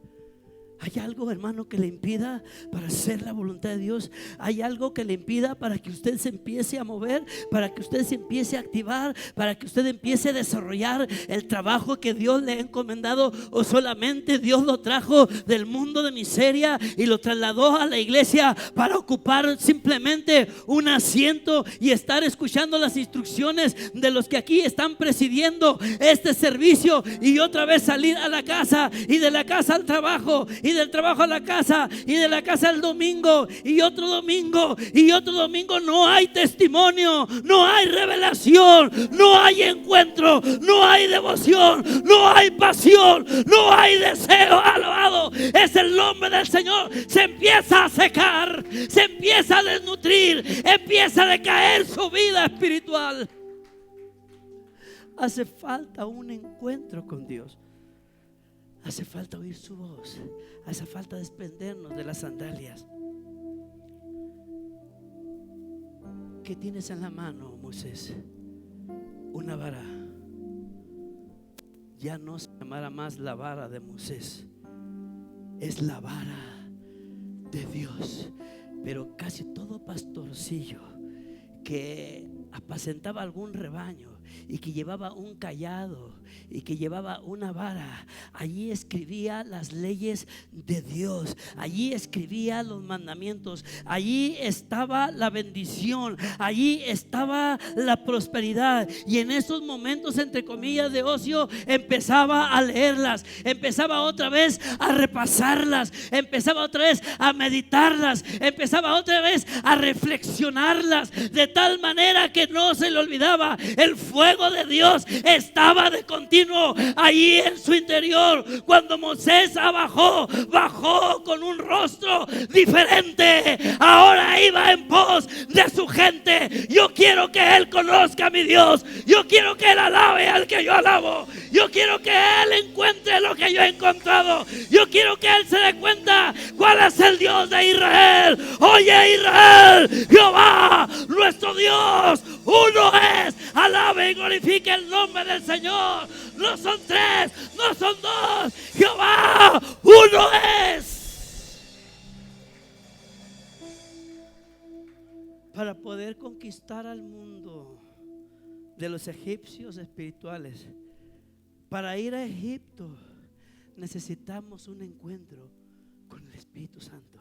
¿Hay algo, hermano, que le impida para hacer la voluntad de Dios? ¿Hay algo que le impida para que usted se empiece a mover, para que usted se empiece a activar, para que usted empiece a desarrollar el trabajo que Dios le ha encomendado? ¿O solamente Dios lo trajo del mundo de miseria y lo trasladó a la iglesia para ocupar simplemente un asiento y estar escuchando las instrucciones de los que aquí están presidiendo este servicio, y otra vez salir a la casa, y de la casa al trabajo, y del trabajo a la casa, y de la casa al domingo, y otro domingo, y otro domingo? No hay testimonio, no hay revelación, no hay encuentro, no hay devoción, no hay pasión, no hay deseo. Alabado es el nombre del Señor. Se empieza a secar, se empieza a desnutrir, empieza a decaer su vida espiritual. Hace falta un encuentro con Dios. Hace falta oír su voz. Hace falta desprendernos de las sandalias. ¿Qué tienes en la mano, Moisés? Una vara. Ya no se llamará más la vara de Moisés, es la vara de Dios. Pero casi todo pastorcillo que apacentaba algún rebaño y que llevaba un cayado y que llevaba una vara, allí escribía las leyes de Dios, allí escribía los mandamientos, allí estaba la bendición, allí estaba la prosperidad. Y en esos momentos, entre comillas, de ocio, empezaba a leerlas, empezaba otra vez a repasarlas, empezaba otra vez a meditarlas, empezaba otra vez a reflexionarlas, de tal manera que no se le olvidaba. El fuego de Dios estaba de continuo allí en su interior. Cuando Moisés bajó con un rostro diferente. Ahora iba en pos de su gente. Yo quiero que él conozca a mi Dios. Yo quiero que él alabe al que yo alabo. Yo quiero que él encuentre lo que yo he encontrado. Yo quiero que él se dé cuenta cuál es el Dios de Israel. Oye, Israel, Jehová nuestro Dios uno es. Alabe y glorifique el nombre del Señor. No son tres, no son dos. Jehová uno es. Para poder conquistar al mundo de los egipcios espirituales, para ir a Egipto necesitamos un encuentro con el Espíritu Santo.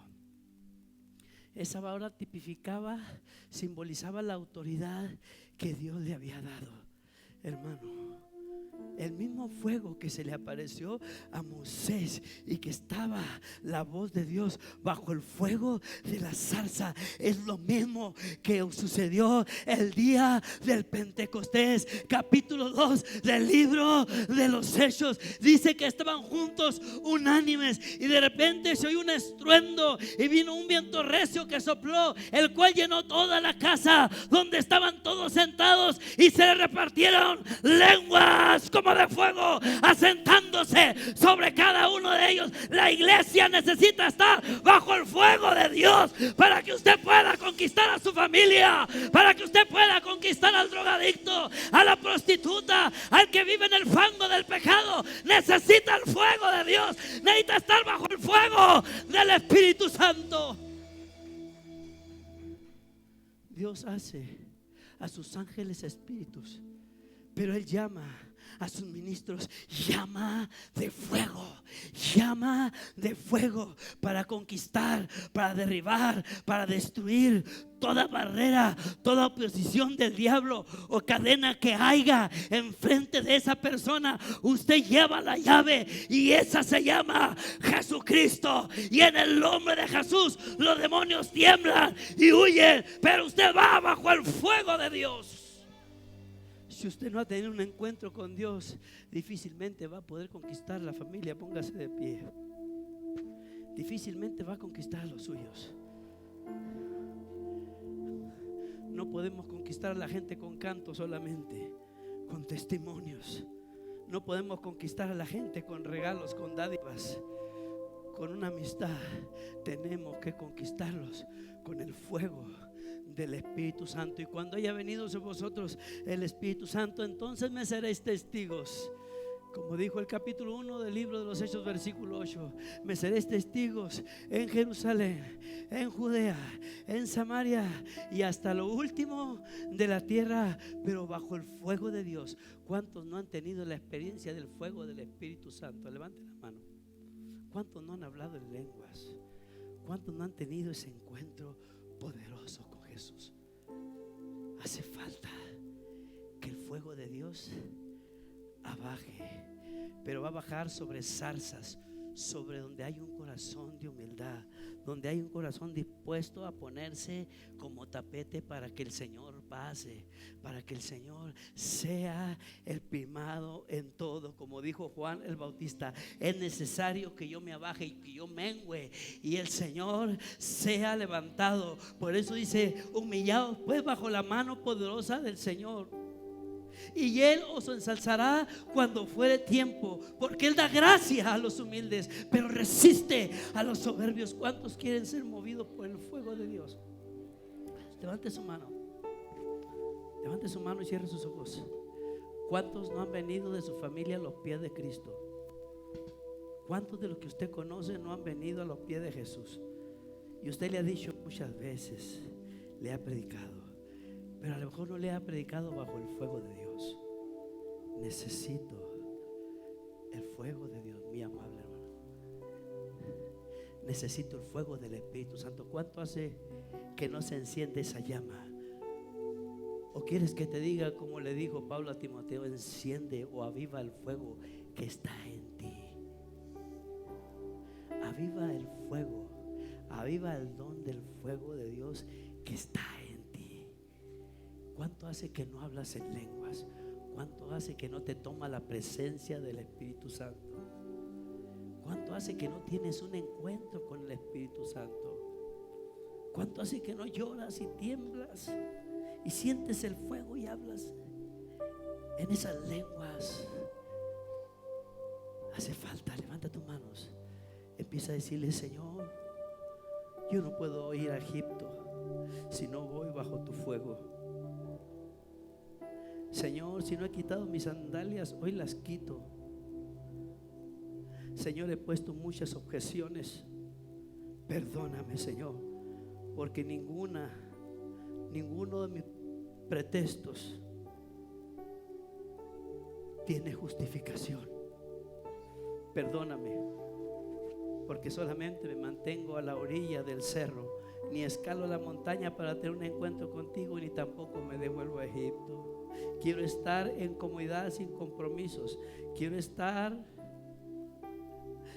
Esa vara tipificaba, simbolizaba la autoridad que Dios le había dado. Hermano, el mismo fuego que se le apareció a Moisés y que estaba la voz de Dios bajo el fuego de la zarza, es lo mismo que sucedió el día del Pentecostés. Capítulo 2 del libro de los Hechos dice que estaban juntos unánimes y de repente se oyó un estruendo y vino un viento recio que sopló, el cual llenó toda la casa donde estaban todos sentados, y se repartieron lenguas como de fuego, asentándose sobre cada uno de ellos. La iglesia necesita estar bajo el fuego de Dios para que usted pueda conquistar a su familia, para que usted pueda conquistar al drogadicto, a la prostituta, al que vive en el fango del pecado. Necesita el fuego de Dios, necesita estar bajo el fuego del Espíritu Santo. Dios hace a sus ángeles espíritus, pero Él llama a sus ministros llama de fuego para conquistar, para derribar, para destruir toda barrera, toda oposición del diablo o cadena que haya enfrente de esa persona. Usted lleva la llave y esa se llama Jesucristo, y en el nombre de Jesús los demonios tiemblan y huyen, pero usted va bajo el fuego de Dios. Si usted no ha tenido un encuentro con Dios, difícilmente va a poder conquistar la familia. Póngase de pie. Difícilmente va a conquistar a los suyos. No podemos conquistar a la gente con canto solamente, con testimonios. No podemos conquistar a la gente con regalos, con dádivas, con una amistad. Tenemos que conquistarlos con el fuego del Espíritu Santo. Y cuando haya venido sobre vosotros el Espíritu Santo, entonces me seréis testigos. Como dijo el capítulo 1 del libro de los Hechos, versículo 8: me seréis testigos en Jerusalén, en Judea, en Samaria y hasta lo último de la tierra. Pero bajo el fuego de Dios. ¿Cuántos no han tenido la experiencia del fuego del Espíritu Santo? Levanten la mano. ¿Cuántos no han hablado en lenguas? ¿Cuántos no han tenido ese encuentro poderoso con Jesús? Hace falta que el fuego de Dios abaje, pero va a bajar sobre zarzas, sobre donde hay un corazón de humildad, donde hay un corazón dispuesto a ponerse como tapete para que el Señor pase, para que el Señor sea el primado en todo. Como dijo Juan el Bautista: es necesario que yo me abaje y que yo mengüe y el Señor sea levantado. Por eso dice: humillaos pues bajo la mano poderosa del Señor, y Él os ensalzará cuando fuere tiempo, porque Él da gracia a los humildes, pero resiste a los soberbios. ¿Cuántos quieren ser movidos por el fuego de Dios? Levante su mano. Levante su mano y cierre sus ojos. ¿Cuántos no han venido de su familia a los pies de Cristo? ¿Cuántos de los que usted conoce no han venido a los pies de Jesús? Y usted le ha dicho muchas veces, le ha predicado: pero a lo mejor no le ha predicado bajo el fuego de Dios. Necesito el fuego de Dios, mi amable hermano. Necesito el fuego del Espíritu Santo. ¿Cuánto hace que no se enciende esa llama? ¿O quieres que te diga como le dijo Pablo a Timoteo? Enciende o aviva el fuego que está en ti. Aviva el fuego, aviva el don del fuego de Dios que está en ti. ¿Cuánto hace que no hablas en lenguas? ¿Cuánto hace que no te toma la presencia del Espíritu Santo? ¿Cuánto hace que no tienes un encuentro con el Espíritu Santo? ¿Cuánto hace que no lloras y tiemblas y sientes el fuego y hablas en esas lenguas? Hace falta, levanta tus manos. Empieza a decirle: Señor, yo no puedo ir a Egipto si no voy bajo tu fuego. Señor, si no he quitado mis sandalias, hoy las quito. Señor, he puesto muchas objeciones. Perdóname, Señor, porque ninguno de mis pretextos tiene justificación. Perdóname, porque solamente me mantengo a la orilla del cerro, ni escalo la montaña para tener un encuentro contigo, ni tampoco me devuelvo a Egipto. Quiero estar en comodidad, sin compromisos. Quiero estar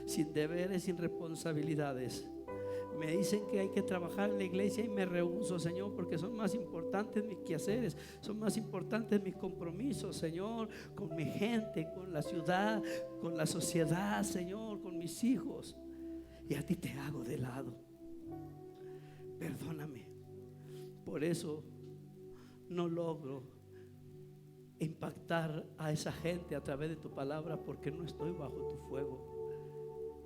sin deberes, sin responsabilidades. Me dicen que hay que trabajar en la iglesia y me rehúso, Señor, porque son más importantes mis quehaceres, son más importantes mis compromisos, Señor, con mi gente, con la ciudad, con la sociedad, Señor, con mis hijos. Y a ti te hago de lado. Perdóname. Por eso no logro impactar a esa gente a través de tu palabra, porque no estoy bajo tu fuego.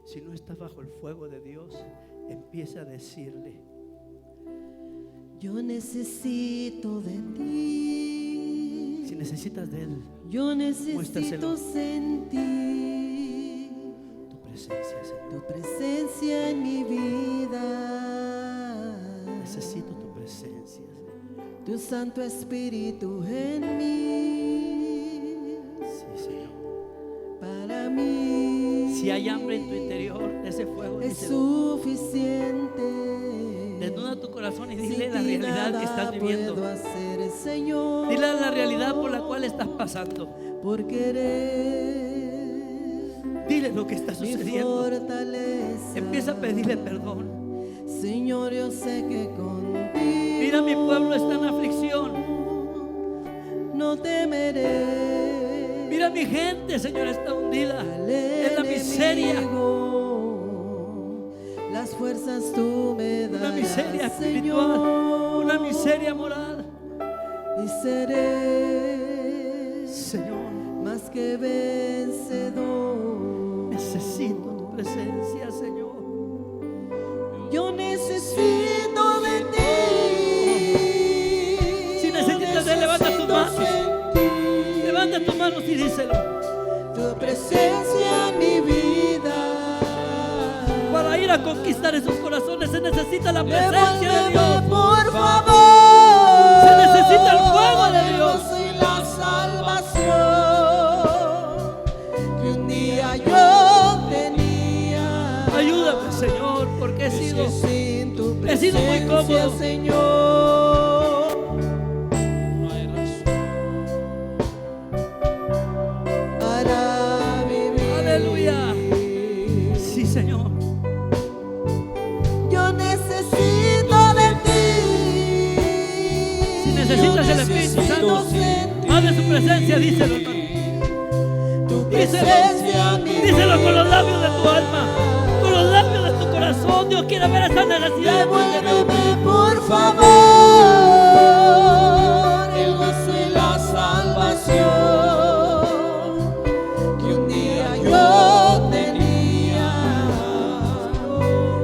Si no estás bajo el fuego de Dios, empieza a decirle: yo necesito de ti. Si necesitas de Él, yo necesito muéstraselo. sentir Tu presencia, Señor. tu presencia en mi vida. Necesito tu presencia, Señor. Tu Santo Espíritu en mí. Sí, Señor. Para mí, Si hay hambre en tu interior, ese fuego, es díselo. suficiente. Desnuda tu corazón y dile Sin la ti realidad que nada estás viviendo. puedo hacer, Señor. Dile la realidad por la cual estás pasando. Por querer Dile lo que está mi sucediendo. fortaleza. Empieza a pedirle perdón. Señor, yo sé que contigo Mira, mi pueblo está en aflicción. no temeré. Mira, mi gente, Señor, está hundida Al en la miseria. enemigo, las fuerzas tú me das, Una miseria espiritual, Señor, una miseria moral. y seré, Señor, más que vencedor. necesito tu presencia, Señor. Yo necesito de ti. Si necesitas de Él, levanta tus manos. Levanta tus manos y díselo. Tu presencia en mi vida. Para ir a conquistar esos corazones se necesita la presencia de Devuélveme, Dios. por favor. Se necesita el fuego de Dios. Y la salvación que un día yo tenía. Ayúdame, Señor, porque he sido sin tu he sido muy presencia, cómodo. Señor, No hay razón. para vivir. Aleluya. Sí, Señor. Yo necesito de ti. Si necesitas el Espíritu Santo, haz de su presencia, díselo, hermano. Tu Díselo. presencia en mi Díselo con los labios de tu alma, con los labios de tu corazón. Dios quiere ver esa necesidad. Devuélveme, por favor, el gozo y la salvación que un día yo tenía.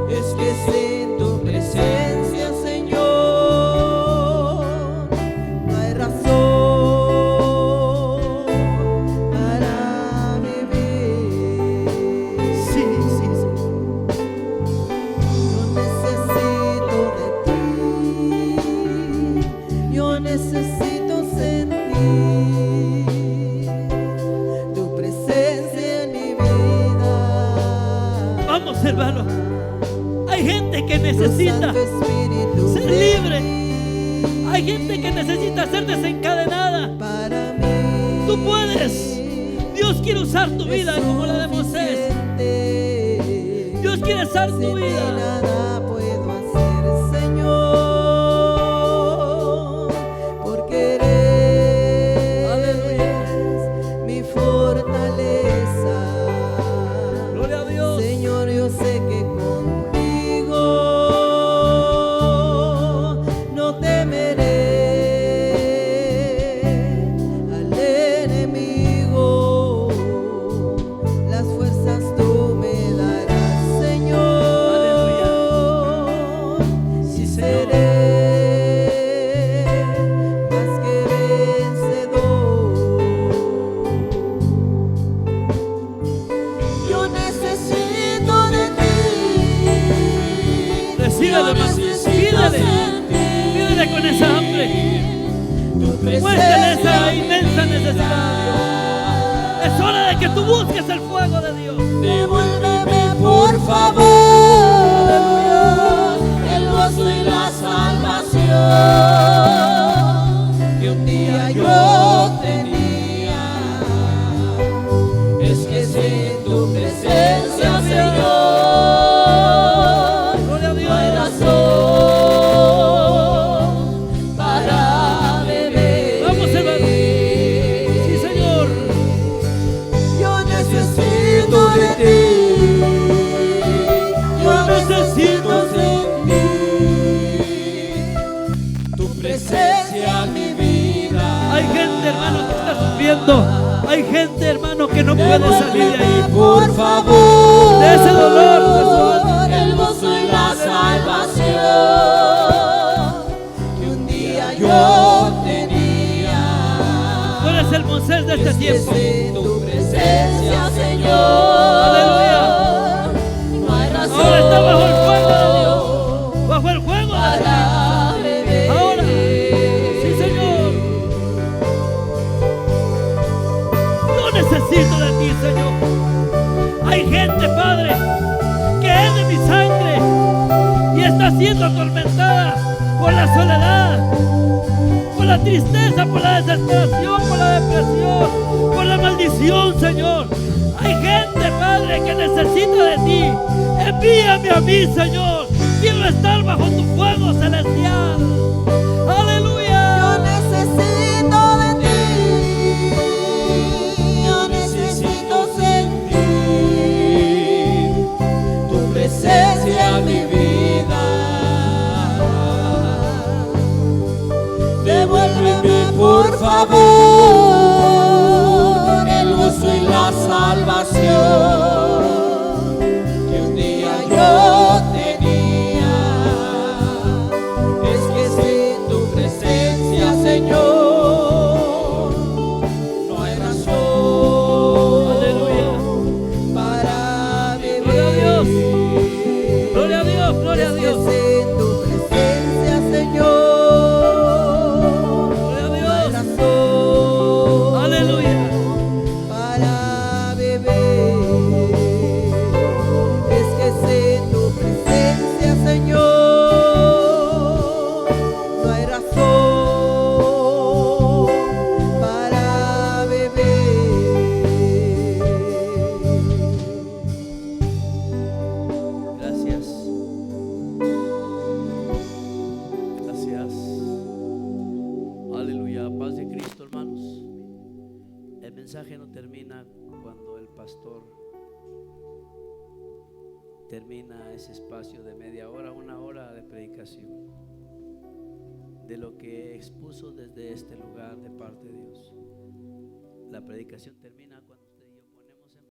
Es que sin tu presencia, Señor, no hay razón para vivir. Sí, sí, sí. Yo necesito de ti. Hay gente que Tu necesita Santo Espíritu ser ven libre. y Hay gente que necesita ser desencadenada. para mí. Tú puedes. Dios quiere usar tu vida como la de Moisés. Dios quiere usar tu Sin ti vida. nada puedo hacer, Señor, porque eres mi fortaleza. Gloria a Dios. Señor, yo sé que contigo no temeré al enemigo. Las fuerzas tú me darás, Señor. Aleluya. Sí, Señor. Seré más que vencedor. Yo necesito de ti. Recíbele, hermano. Pídele. Pídele con esa hambre. Muéstrale esa inmensa necesidad de Dios. Es hora de que tú busques el fuego de Dios. Devuélveme por favor el gozo y la salvación que un día yo tenía. Es que sin tu presencia, Señor, Gloria a no hay Dios. razón para beber. Vamos, hermano. Sí, Señor. Yo necesito de ti. Yo necesito de ti. Tu presencia en mi vida. Hay gente, hermano, que está sufriendo. Hay gente, hermano, que no puede salir de ahí. Por favor, De ese dolor, de ese dolor. el gozo y la salvación que un día yo tenía. Tú eres el Moisés de este tiempo. Sin tu presencia, Señor, Aleluya. no hay razón Ahora está bajo el fuego de Dios. Bajo el fuego de Dios. para beber. Ahora. Sí, Señor. Yo necesito de ti, Señor. Hay gente, Padre, que es de mi sangre y está siendo atormentada por la soledad, por la tristeza, por la desesperación, por la depresión, por la maldición, Señor. Hay gente, Padre, que necesita de ti. Envíame a mí, Señor. Quiero estar bajo tu fuego celestial. Aleluya. Yo necesito de ti. Yo necesito sentir tu presencia en mi vida. Devuélveme por favor el gozo y la salvación que un día yo tenía. Es que sin tu presencia, Señor, no hay razón. Aleluya. Para beber. Gloria a Dios. Gloria a Dios, gloria a Es que Dios. sin tu presencia, Señor, Gloria a no hay Dios. razón Aleluya. para beber. Es que sin tu presencia, Señor, no hay razón para beber. Gracias. Gracias. Aleluya. Paz de Cristo, hermanos. El mensaje no termina cuando el pastor termina ese espacio de media hora, una hora de predicación de lo que expuso desde este lugar de parte de Dios. La predicación termina